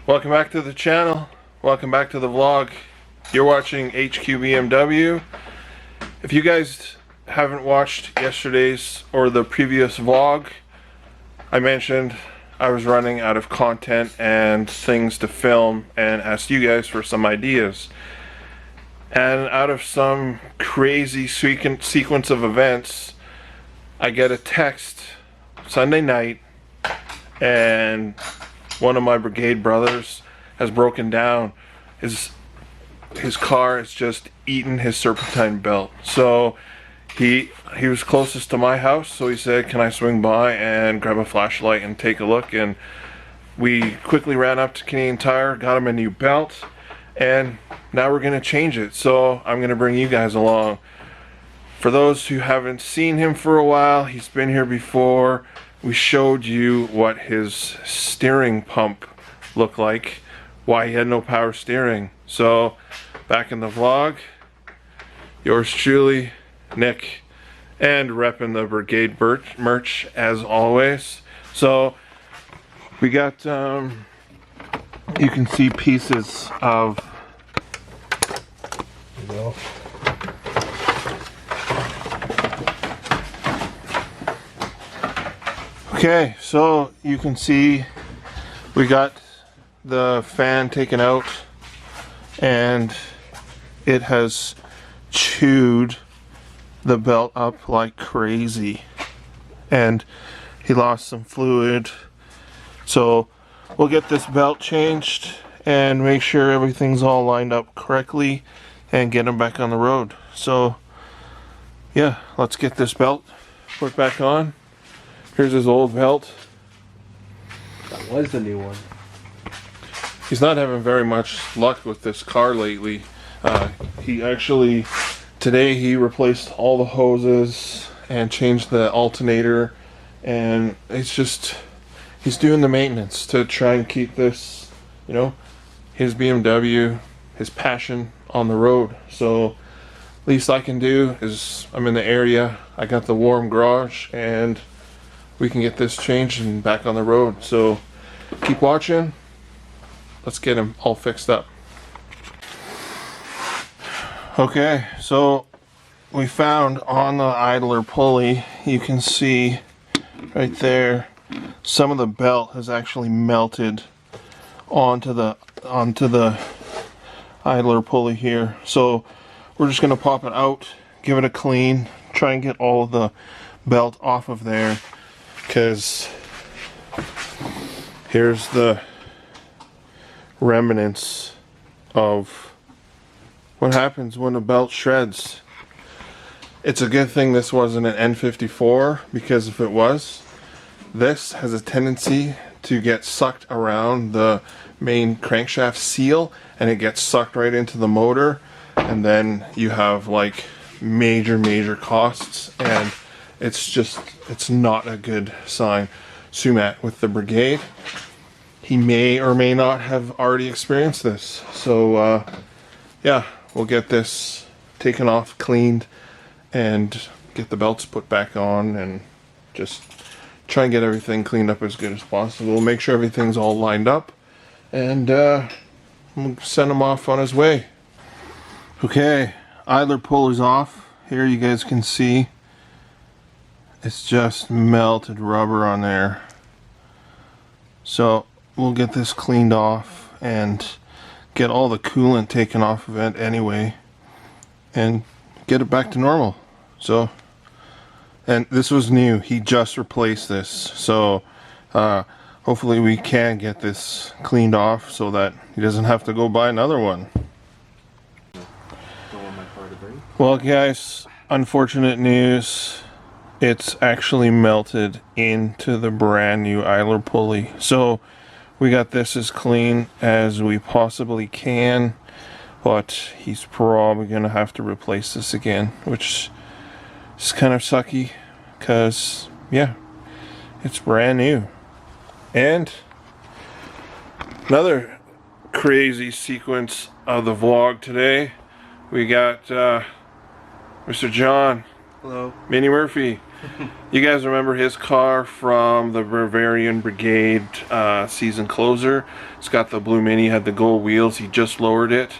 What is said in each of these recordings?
Welcome back to the channel. Welcome back to the vlog. You're watching HQ BMW. If you guys haven't watched yesterday's or the previous vlog, I mentioned I was running out of content and things to film and asked you guys for some ideas. And out of some crazy sequence of events, I get a text Sunday night, and one of my brigade brothers has broken down. His car has just eaten his serpentine belt. So he was closest to my house, so he said, can I swing by and grab a flashlight and take a look? And we quickly ran up to Canadian Tire, got him a new belt, and now we're gonna change it. So I'm gonna bring you guys along. For those who haven't seen him for a while, he's been here before. We showed you what his steering pump looked like, why he had no power steering. So back in the vlog, yours truly, Nick, and repping the brigade merch as always. So we got you can see pieces of, there you go. Okay, so you can see we got the fan taken out and it has chewed the belt up like crazy, and he lost some fluid. So we'll get this belt changed and make sure everything's all lined up correctly and get him back on the road. So yeah, let's get this belt put back on. Here's his old belt. That was the new one. He's not having very much luck with this car lately. He actually, today he replaced all the hoses and changed the alternator, and it's just, he's doing the maintenance to try and keep this, you know, his BMW, his passion on the road. So least I can do is, I'm in the area, I got the warm garage, and we can get this changed and back on the road. So keep watching. Let's get him all fixed up. Okay, so we found on the idler pulley, you can see right there, some of the belt has actually melted onto the idler pulley here. So we're just gonna pop it out, give it a clean, try and get all of the belt off of there, because here's the remnants of what happens when a belt shreds. It's a good thing this wasn't an N54, because if it was, this has a tendency to get sucked around the main crankshaft seal, and it gets sucked right into the motor, and then you have like major costs, and it's not a good sign. Sumat with the brigade, he may or may not have already experienced this. So yeah, we'll get this taken off, cleaned, and get the belts put back on, and just try and get everything cleaned up as good as possible. We'll make sure everything's all lined up, and we'll send him off on his way. Okay, idler pulley's off. Here you guys can see it's just melted rubber on there. So we'll get this cleaned off and get all the coolant taken off of it anyway, and get it back to normal. So, and this was new, he just replaced this, so hopefully we can get this cleaned off so that he doesn't have to go buy another one. Well guys, unfortunate news, it's actually melted into the brand new idler pulley. So we got this as clean as we possibly can, but he's probably gonna have to replace this again, which is kind of sucky, because yeah, it's brand new. And another crazy sequence of the vlog today, we got Mr. John, hello, Minnie Murphy, You guys remember his car from the Bavarian Brigade season closer? It's got the blue Mini, had the gold wheels. He just lowered it.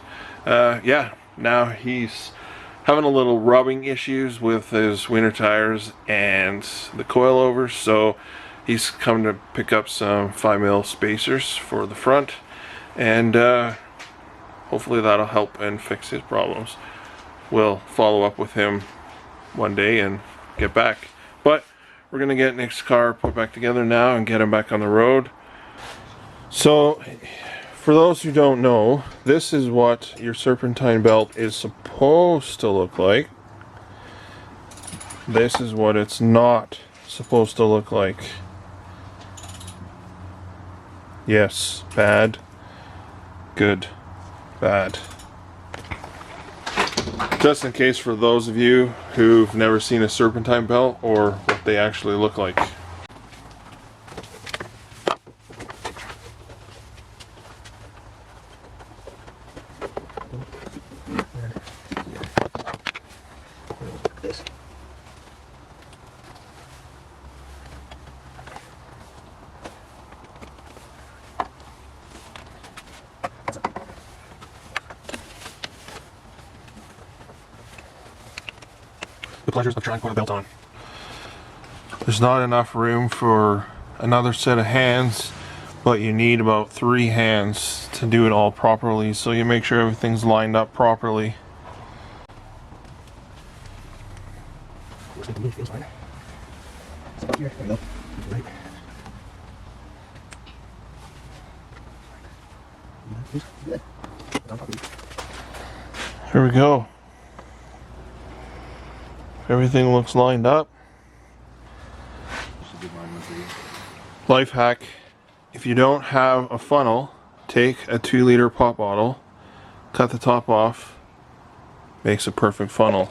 Yeah, now he's having a little rubbing issues with his winter tires and the coilovers, so he's coming to pick up some 5mm spacers for the front, and hopefully that'll help and fix his problems. We'll follow up with him one day and get back. But we're gonna get Nick's car put back together now and get him back on the road. So for those who don't know, this is what your serpentine belt is supposed to look like. This is what it's not supposed to look like. Yes, bad, good, bad. Just in case for those of you who've never seen a serpentine belt or what they actually look like. The pleasures of trying to put a belt on. There's not enough room for another set of hands, but you need about 3 hands to do it all properly, so you make sure everything's lined up properly. Here we go. Everything looks lined up. Life hack: if you don't have a funnel, take a 2-liter pop bottle, cut the top off, makes a perfect funnel.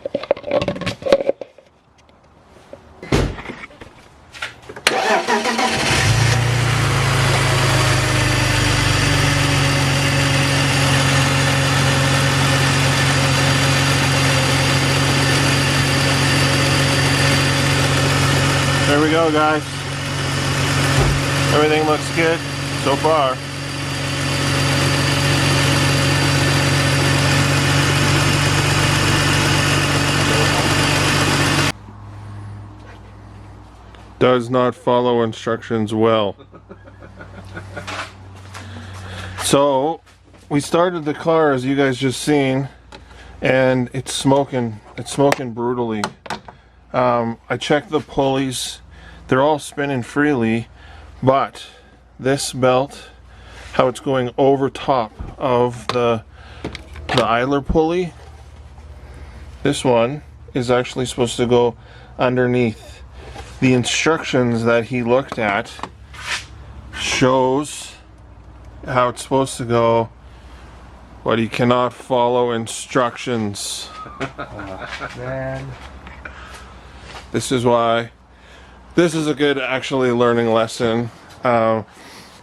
There we go, guys. Everything looks good so far. Does not follow instructions well. So we started the car, as you guys just seen, and it's smoking brutally. I checked the pulleys, they're all spinning freely, but this belt, how it's going over top of the idler pulley, this one is actually supposed to go underneath. The instructions that he looked at shows how it's supposed to go, but he cannot follow instructions. Oh, man. This is why this is a good actually learning lesson.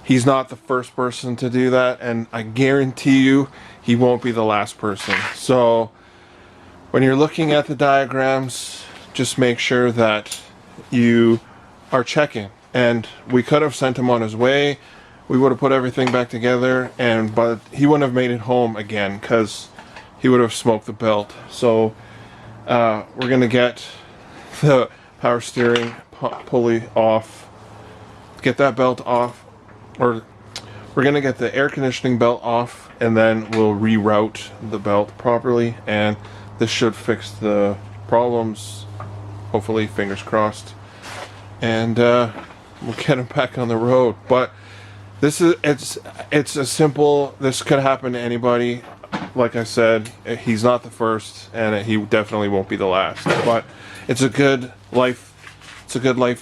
He's not the first person to do that, and I guarantee you he won't be the last person. So when you're looking at the diagrams, just make sure that you are checking. And we could have sent him on his way, we would have put everything back together, but he wouldn't have made it home again because he would have smoked the belt. So we're gonna get the power steering pulley off, get that belt off, or we're gonna get the air conditioning belt off, and then we'll reroute the belt properly, and this should fix the problems, hopefully, fingers crossed, and we'll get him back on the road. But this is it's a simple, this could happen to anybody. Like I said, he's not the first, and he definitely won't be the last, but it's a good life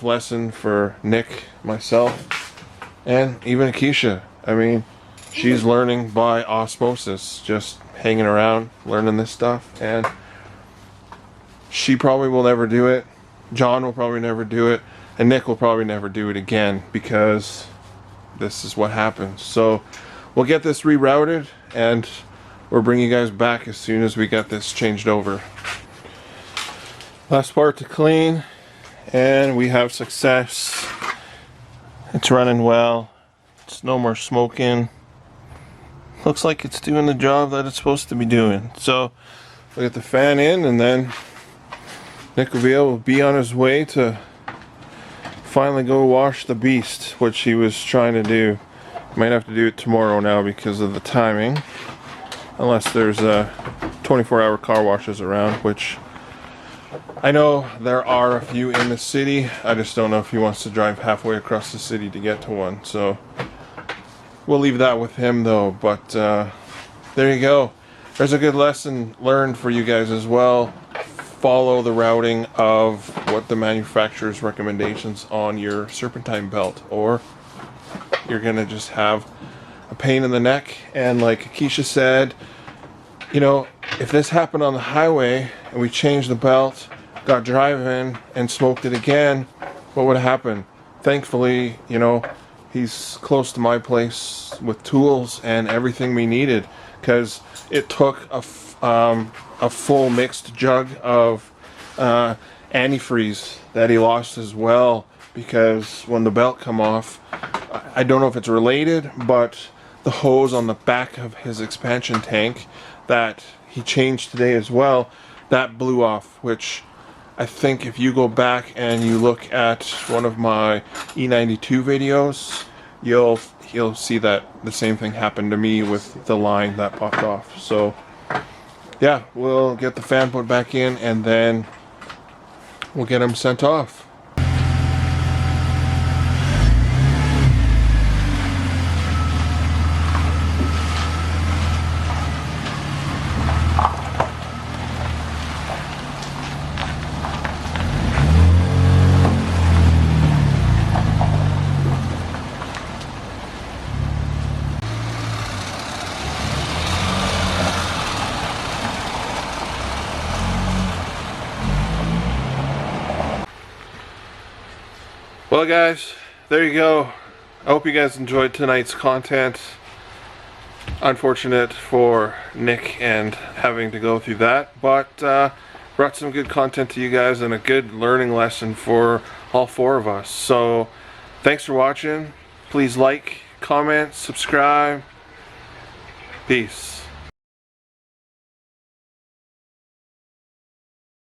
lesson for Nick, myself, and even Keisha. I mean, she's learning by osmosis, just hanging around, learning this stuff, and she probably will never do it. John will probably never do it, and Nick will probably never do it again, because this is what happens. So we'll get this rerouted, and we'll bring you guys back as soon as we get this changed over. Last part to clean and we have success. It's running well. It's no more smoking. Looks like it's doing the job that it's supposed to be doing. So we'll get the fan in, and then Nick will be able to be on his way to finally go wash the beast, which he was trying to do. Might have to do it tomorrow now because of the timing, unless there's 24-hour car washes around, which I know there are a few in the city. I just don't know if he wants to drive halfway across the city to get to one. So we'll leave that with him though. But there you go. There's a good lesson learned for you guys as well. Follow the routing of what the manufacturer's recommendations on your Serpentine belt, or you're gonna just have a pain in the neck. And like Keisha said, you know, if this happened on the highway and we changed the belt, got driving and smoked it again, what would happen? Thankfully, you know, he's close to my place with tools and everything we needed, because it took a full mixed jug of antifreeze that he lost as well, because when the belt come off, I don't know if it's related, but the hose on the back of his expansion tank that he changed today as well, that blew off, which I think if you go back and you look at one of my E92 videos, you'll see that the same thing happened to me with the line that popped off. So yeah, we'll get the fan put back in, and then we'll get him sent off. Well guys, there you go. I hope you guys enjoyed tonight's content. Unfortunate for Nick and having to go through that, but brought some good content to you guys and a good learning lesson for all four of us. So thanks for watching. Please like, comment, subscribe. Peace.